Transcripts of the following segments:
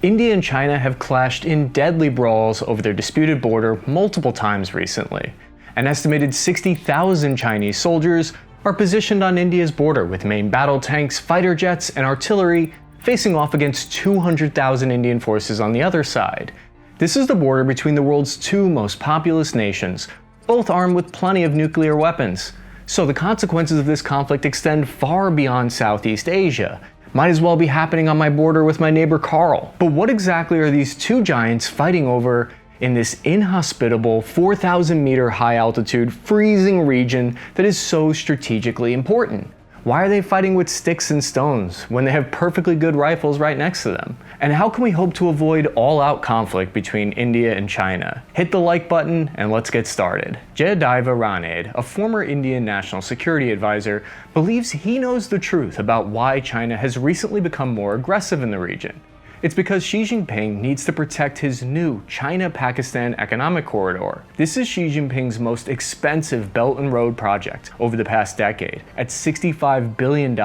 India and China have clashed in deadly brawls over their disputed border multiple times recently. An estimated 60,000 Chinese soldiers are positioned on India's border with main battle tanks, fighter jets, and artillery facing off against 200,000 Indian forces on the other side. This is the border between the world's two most populous nations, both armed with plenty of nuclear weapons. So the consequences of this conflict extend far beyond Southeast Asia. Might as well be happening on my border with my neighbor Carl. But what exactly are these two giants fighting over in this inhospitable 4,000 meter high altitude freezing region that is so strategically important? Why are they fighting with sticks and stones when they have perfectly good rifles right next to them? And how can we hope to avoid all-out conflict between India and China? Hit the like button and let's get started. Jayadeva Ranade, a former Indian national security advisor, believes he knows the truth about why China has recently become more aggressive in the region. It's because Xi Jinping needs to protect his new China-Pakistan economic corridor. This is Xi Jinping's most expensive Belt and Road project over the past decade, at $65 billion.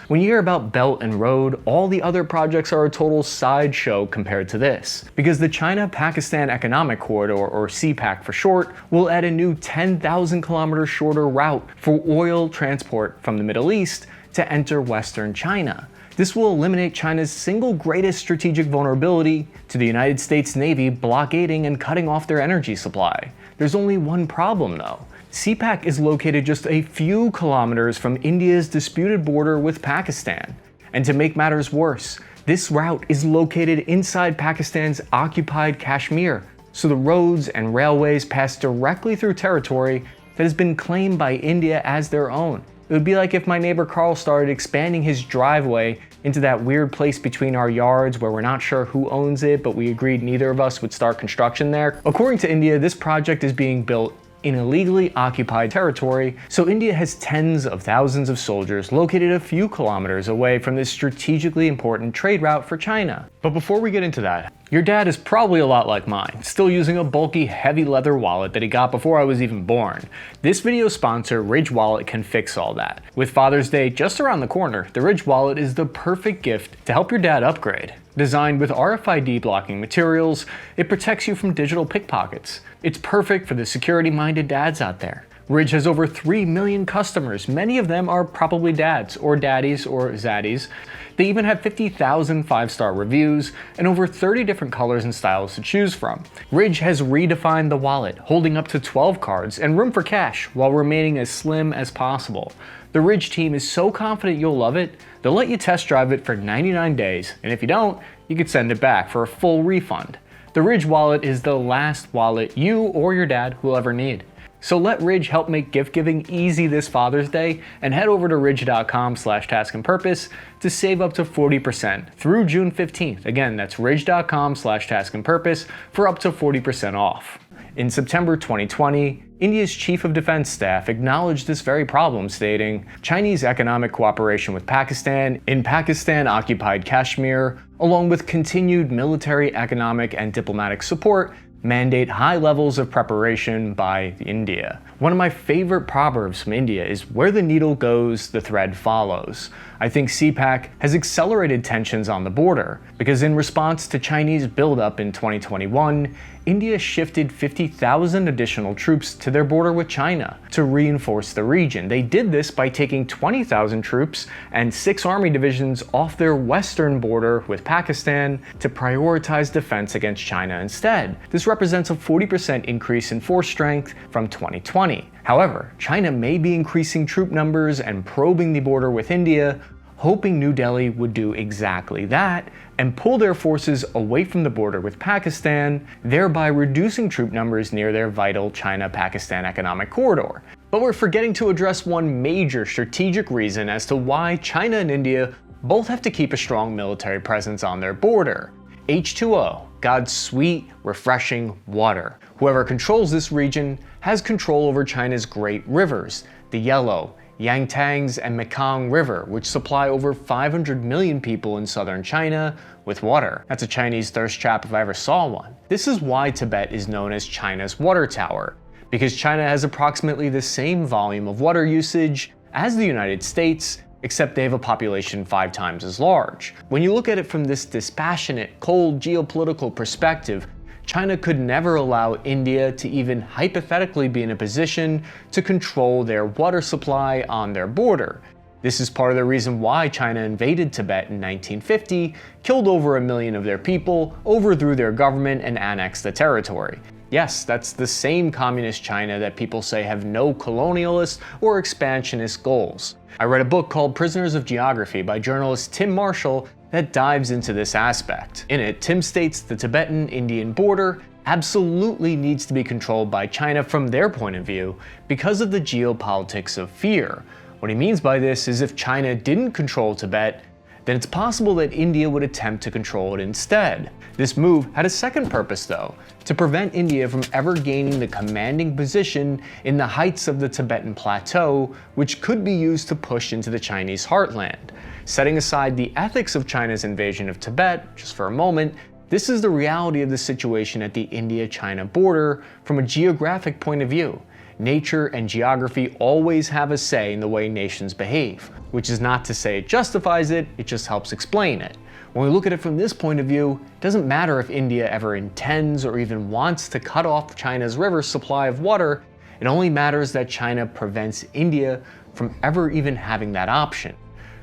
When you hear about Belt and Road, all the other projects are a total sideshow compared to this. Because the China-Pakistan economic corridor, or CPEC for short, will add a new 10,000 kilometer shorter route for oil transport from the Middle East to enter Western China. This will eliminate China's single greatest strategic vulnerability to the United States Navy blockading and cutting off their energy supply. There's only one problem though. CPEC is located just a few kilometers from India's disputed border with Pakistan. And to make matters worse, this route is located inside Pakistan's occupied Kashmir, so the roads and railways pass directly through territory that has been claimed by India as their own. It would be like if my neighbor Carl started expanding his driveway into that weird place between our yards where we're not sure who owns it, but we agreed neither of us would start construction there. According to India, this project is being built in illegally occupied territory, so India has tens of thousands of soldiers located a few kilometers away from this strategically important trade route for China. But before we get into that, your dad is probably a lot like mine, still using a bulky, heavy leather wallet that he got before I was even born. This video sponsor, Ridge Wallet, can fix all that. With Father's Day just around the corner, the Ridge Wallet is the perfect gift to help your dad upgrade. Designed with RFID blocking materials, it protects you from digital pickpockets. It's perfect for the security-minded dads out there. Ridge has over 3 million customers. Many of them are probably dads, or daddies, or zaddies. They even have 50,000 five-star reviews and over 30 different colors and styles to choose from. Ridge has redefined the wallet, holding up to 12 cards and room for cash while remaining as slim as possible. The Ridge team is so confident you'll love it, they'll let you test drive it for 99 days, and if you don't, you could send it back for a full refund. The Ridge wallet is the last wallet you or your dad will ever need. So let Ridge help make gift giving easy this Father's Day and head over to ridge.com/taskandpurpose to save up to 40% through June 15th. Again, that's ridge.com/taskandpurpose for up to 40% off. In September 2020, India's Chief of Defense Staff acknowledged this very problem, stating, "Chinese economic cooperation with Pakistan in Pakistan-occupied Kashmir, along with continued military, economic, and diplomatic support, mandate high levels of preparation by India." One of my favorite proverbs from India is, "Where the needle goes, the thread follows." I think CPEC has accelerated tensions on the border, because in response to Chinese buildup in 2021, India shifted 50,000 additional troops to their border with China to reinforce the region. They did this by taking 20,000 troops and 6 army divisions off their western border with Pakistan to prioritize defense against China instead. This represents a 40% increase in force strength from 2020. However, China may be increasing troop numbers and probing the border with India, hoping New Delhi would do exactly that and pull their forces away from the border with Pakistan, thereby reducing troop numbers near their vital China-Pakistan economic corridor. But we're forgetting to address one major strategic reason as to why China and India both have to keep a strong military presence on their border. H2O, God's sweet, refreshing water. Whoever controls this region has control over China's great rivers, the Yellow, Yangtze, and Mekong River, which supply over 500 million people in southern China with water. That's a Chinese thirst trap if I ever saw one. This is why Tibet is known as China's water tower, because China has approximately the same volume of water usage as the United States except they have a population 5 times as large. When you look at it from this dispassionate, cold geopolitical perspective, China could never allow India to even hypothetically be in a position to control their water supply on their border. This is part of the reason why China invaded Tibet in 1950, killed over 1 million of their people, overthrew their government, and annexed the territory. Yes, that's the same communist China that people say have no colonialist or expansionist goals. I read a book called Prisoners of Geography by journalist Tim Marshall that dives into this aspect. In it, Tim states the Tibetan-Indian border absolutely needs to be controlled by China from their point of view because of the geopolitics of fear. What he means by this is if China didn't control Tibet, then it's possible that India would attempt to control it instead. This move had a second purpose though, to prevent India from ever gaining the commanding position in the heights of the Tibetan Plateau, which could be used to push into the Chinese heartland. Setting aside the ethics of China's invasion of Tibet, just for a moment, this is the reality of the situation at the India-China border from a geographic point of view. Nature and geography always have a say in the way nations behave, which is not to say it justifies it, it just helps explain it. When we look at it from this point of view, it doesn't matter if India ever intends or even wants to cut off China's river supply of water, it only matters that China prevents India from ever even having that option.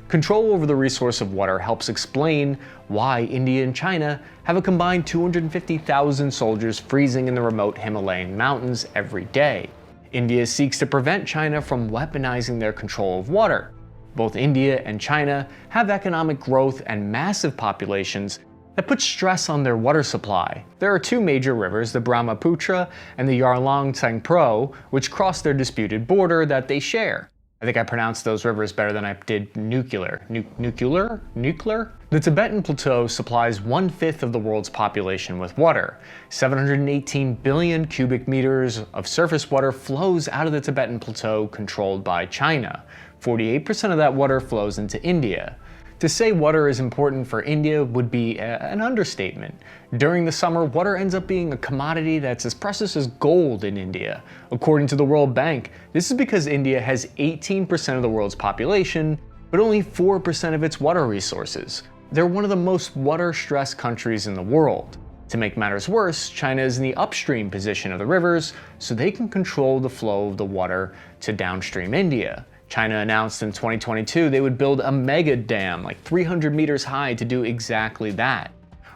Control over the resource of water helps explain why India and China have a combined 250,000 soldiers freezing in the remote Himalayan mountains every day. India seeks to prevent China from weaponizing their control of water. Both India and China have economic growth and massive populations that put stress on their water supply. There are 2 major rivers, the Brahmaputra and the Yarlung Tsangpo, which cross their disputed border that they share. I think I pronounced those rivers better than I did nuclear. Nuclear? The Tibetan Plateau supplies 1/5 of the world's population with water. 718 billion cubic meters of surface water flows out of the Tibetan Plateau controlled by China. 48% of that water flows into India. To say water is important for India would be an understatement. During the summer, water ends up being a commodity that's as precious as gold in India. According to the World Bank, this is because India has 18% of the world's population, but only 4% of its water resources. They're one of the most water-stressed countries in the world. To make matters worse, China is in the upstream position of the rivers, so they can control the flow of the water to downstream India. China announced in 2022 they would build a mega dam like 300 meters high to do exactly that.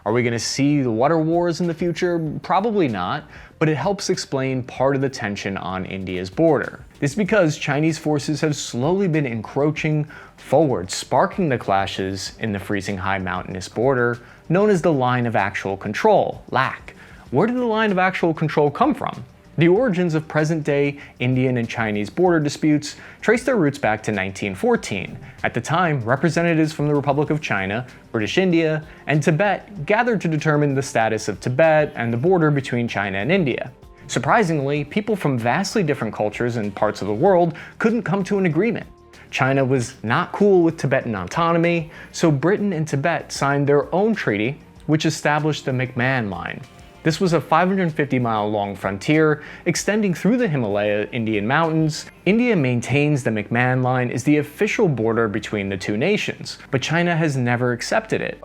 Are we going to see the water wars in the future? Probably not, but it helps explain part of the tension on India's border. This is because Chinese forces have slowly been encroaching forward, sparking the clashes in the freezing high mountainous border, known as the line of actual control, LAC. Where did the line of actual control come from? The origins of present-day Indian and Chinese border disputes trace their roots back to 1914. At the time, representatives from the Republic of China, British India, and Tibet gathered to determine the status of Tibet and the border between China and India. Surprisingly, people from vastly different cultures and parts of the world couldn't come to an agreement. China was not cool with Tibetan autonomy, so Britain and Tibet signed their own treaty, which established the McMahon Line. This was a 550-mile-long frontier extending through the Himalaya Indian mountains. India maintains the McMahon Line is the official border between the 2 nations, but China has never accepted it.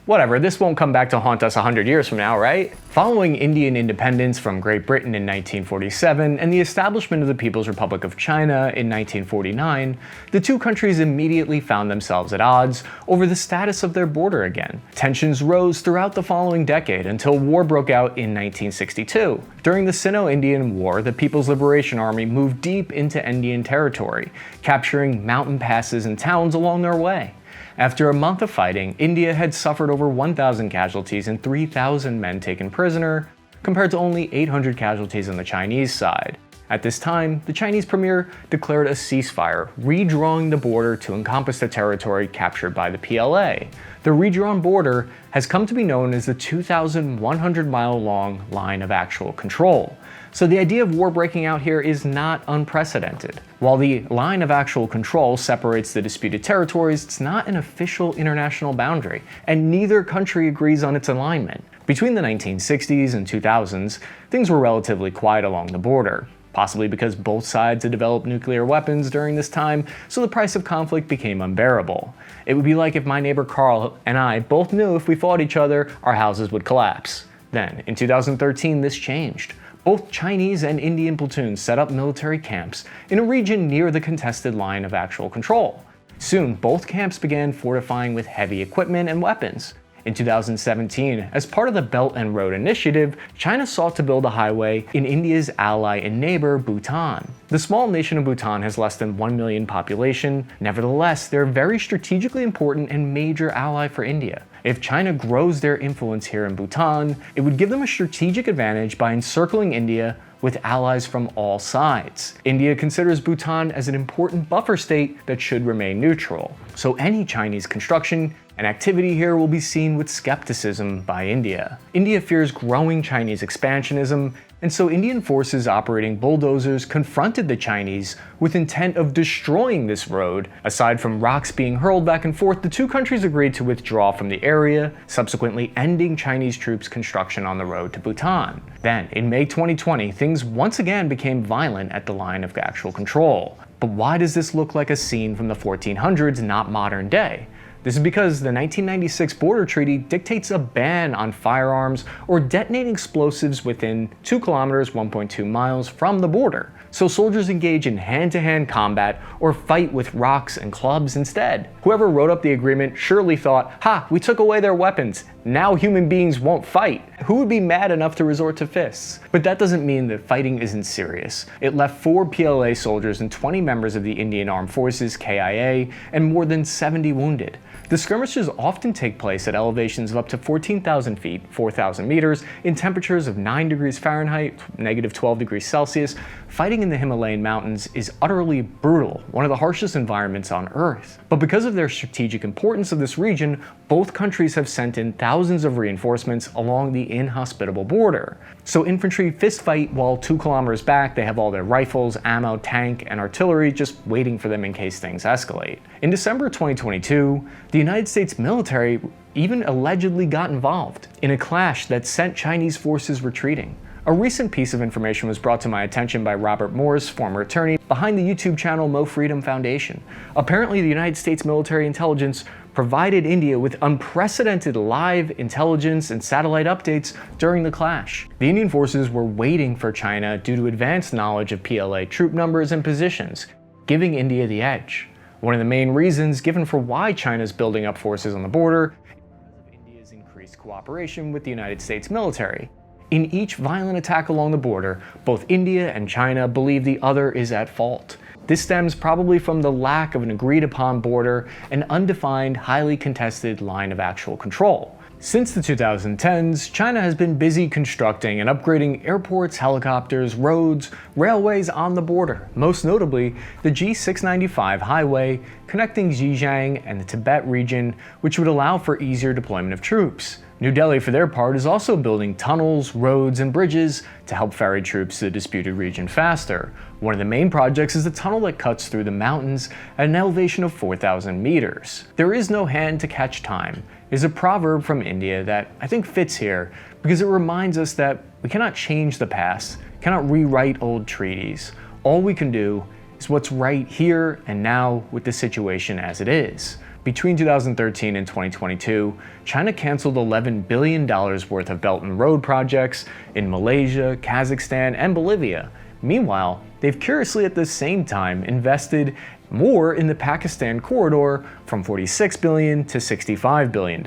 Whatever, this won't come back to haunt us 100 years from now, right? Following Indian independence from Great Britain in 1947 and the establishment of the People's Republic of China in 1949, the 2 countries immediately found themselves at odds over the status of their border again. Tensions rose throughout the following decade until war broke out in 1962. During the Sino-Indian War, the People's Liberation Army moved deep into Indian territory, capturing mountain passes and towns along their way. After a month of fighting, India had suffered over 1,000 casualties and 3,000 men taken prisoner, compared to only 800 casualties on the Chinese side. At this time, the Chinese premier declared a ceasefire, redrawing the border to encompass the territory captured by the PLA. The redrawn border has come to be known as the 2,100-mile-long line of actual control. So the idea of war breaking out here is not unprecedented. While the line of actual control separates the disputed territories, it's not an official international boundary, and neither country agrees on its alignment. Between the 1960s and 2000s, things were relatively quiet along the border. possibly because both sides had developed nuclear weapons during this time, so the price of conflict became unbearable. It would be like if my neighbor Carl and I both knew if we fought each other, our houses would collapse. Then, in 2013, this changed. Both Chinese and Indian platoons set up military camps in a region near the contested line of actual control. Soon, both camps began fortifying with heavy equipment and weapons. In 2017, as part of the Belt and Road Initiative, China sought to build a highway in India's ally and neighbor, Bhutan. The small nation of Bhutan has less than 1 million population. Nevertheless, they're a very strategically important and major ally for India. If China grows their influence here in Bhutan, it would give them a strategic advantage by encircling India with allies from all sides. India considers Bhutan as an important buffer state that should remain neutral. So any Chinese construction and activity here will be seen with skepticism by India. India fears growing Chinese expansionism, and so Indian forces operating bulldozers confronted the Chinese with intent of destroying this road. Aside from rocks being hurled back and forth, the two countries agreed to withdraw from the area, subsequently ending Chinese troops' construction on the road to Bhutan. Then, in May 2020, things once again became violent at the line of actual control. But why does this look like a scene from the 1400s, not modern day? This is because the 1996 border treaty dictates a ban on firearms or detonating explosives within 2 kilometers (1.2 miles) from the border. So soldiers engage in hand-to-hand combat or fight with rocks and clubs instead. Whoever wrote up the agreement surely thought, "Ha, we took away their weapons. Now human beings won't fight." Who would be mad enough to resort to fists? But that doesn't mean that fighting isn't serious. It left 4 PLA soldiers and 20 members of the Indian Armed Forces (KIA) and more than 70 wounded. The skirmishes often take place at elevations of up to 14,000 feet, 4,000 meters, in temperatures of 9 degrees Fahrenheit, -12 degrees Celsius. Fighting in the Himalayan mountains is utterly brutal, one of the harshest environments on Earth. But because of their strategic importance of this region, both countries have sent in thousands of reinforcements along the inhospitable border. So infantry fistfight while 2 kilometers back they have all their rifles, ammo, tank, and artillery just waiting for them in case things escalate. In December 2022, the United States military even allegedly got involved in a clash that sent Chinese forces retreating. A recent piece of information was brought to my attention by Robert Morris, former attorney, behind the YouTube channel Mo Freedom Foundation. Apparently, the United States military intelligence provided India with unprecedented live intelligence and satellite updates during the clash. The Indian forces were waiting for China due to advanced knowledge of PLA troop numbers and positions, giving India the edge. One of the main reasons given for why China is building up forces on the border is because of India's increased cooperation with the United States military. In each violent attack along the border, both India and China believe the other is at fault. This stems probably from the lack of an agreed-upon border and undefined, highly contested line of actual control. Since the 2010s, China has been busy constructing and upgrading airports, helicopters, roads, railways on the border, most notably the G695 highway connecting Xinjiang and the Tibet region, which would allow for easier deployment of troops. New Delhi, for their part, is also building tunnels, roads, and bridges to help ferry troops to the disputed region faster. One of the main projects is the tunnel that cuts through the mountains at an elevation of 4,000 meters. "There is no hand to catch time" is a proverb from India that I think fits here because it reminds us that we cannot change the past, cannot rewrite old treaties. All we can do is what's right here and now with the situation as it is. Between 2013 and 2022, China canceled $11 billion worth of Belt and Road projects in Malaysia, Kazakhstan, and Bolivia. Meanwhile, they've curiously at the same time invested more in the Pakistan corridor from $46 billion to $65 billion.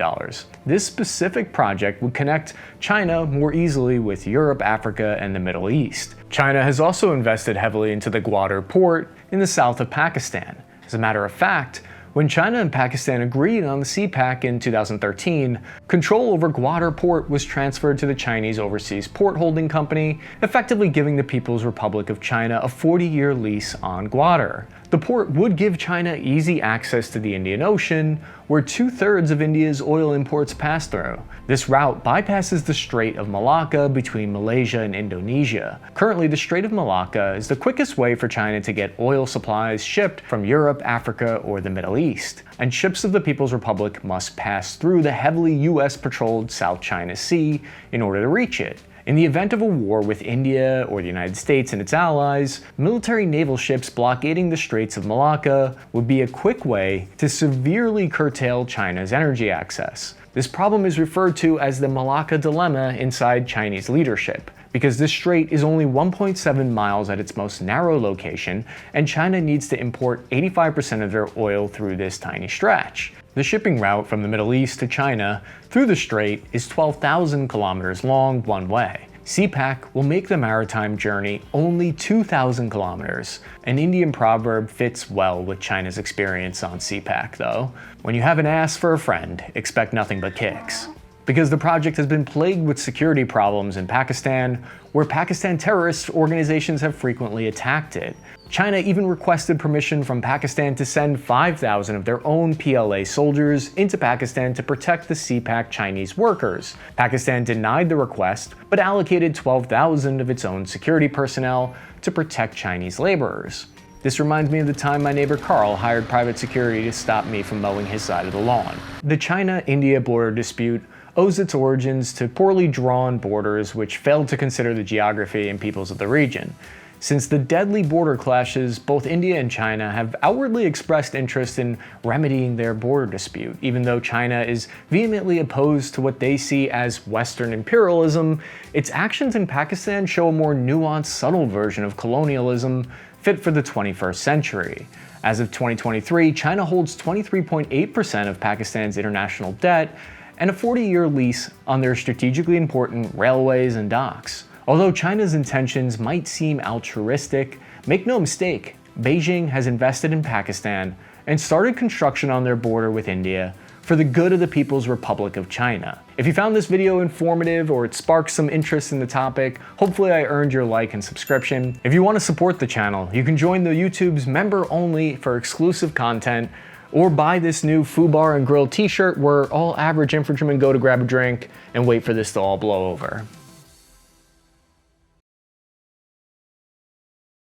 This specific project would connect China more easily with Europe, Africa, and the Middle East. China has also invested heavily into the Gwadar port in the south of Pakistan. As a matter of fact, when China and Pakistan agreed on the CPEC in 2013, control over Gwadar Port was transferred to the Chinese Overseas Port Holding Company, effectively giving the People's Republic of China a 40-year lease on Gwadar. The port would give China easy access to the Indian Ocean, where 2/3 of India's oil imports pass through. This route bypasses the Strait of Malacca between Malaysia and Indonesia. Currently, the Strait of Malacca is the quickest way for China to get oil supplies shipped from Europe, Africa, or the Middle East. And ships of the People's Republic must pass through the heavily US-patrolled South China Sea in order to reach it. In the event of a war with India or the United States and its allies, military naval ships blockading the Straits of Malacca would be a quick way to severely curtail China's energy access. This problem is referred to as the Malacca Dilemma inside Chinese leadership, because this strait is only 1.7 miles at its most narrow location, and China needs to import 85% of their oil through this tiny stretch. The shipping route from the Middle East to China through the strait is 12,000 kilometers long one way. CPEC will make the maritime journey only 2,000 kilometers. An Indian proverb fits well with China's experience on CPEC, though. When you have an ass for a friend, expect nothing but kicks. Because the project has been plagued with security problems in Pakistan, where Pakistan terrorist organizations have frequently attacked it. China even requested permission from Pakistan to send 5,000 of their own PLA soldiers into Pakistan to protect the CPEC Chinese workers. Pakistan denied the request, but allocated 12,000 of its own security personnel to protect Chinese laborers. This reminds me of the time my neighbor Carl hired private security to stop me from mowing his side of the lawn. The China-India border dispute owes its origins to poorly drawn borders which failed to consider the geography and peoples of the region. Since the deadly border clashes, both India and China have outwardly expressed interest in remedying their border dispute. Even though China is vehemently opposed to what they see as Western imperialism, its actions in Pakistan show a more nuanced, subtle version of colonialism fit for the 21st century. As of 2023, China holds 23.8% of Pakistan's international debt and a 40-year lease on their strategically important railways and docks. Although China's intentions might seem altruistic, make no mistake, Beijing has invested in Pakistan and started construction on their border with India for the good of the People's Republic of China. If you found this video informative or it sparked some interest in the topic, hopefully I earned your like and subscription. If you want to support the channel, you can join the YouTube's member only for exclusive content, or buy this new Foo Bar and Grill t-shirt where all average infantrymen go to grab a drink and wait for this to all blow over.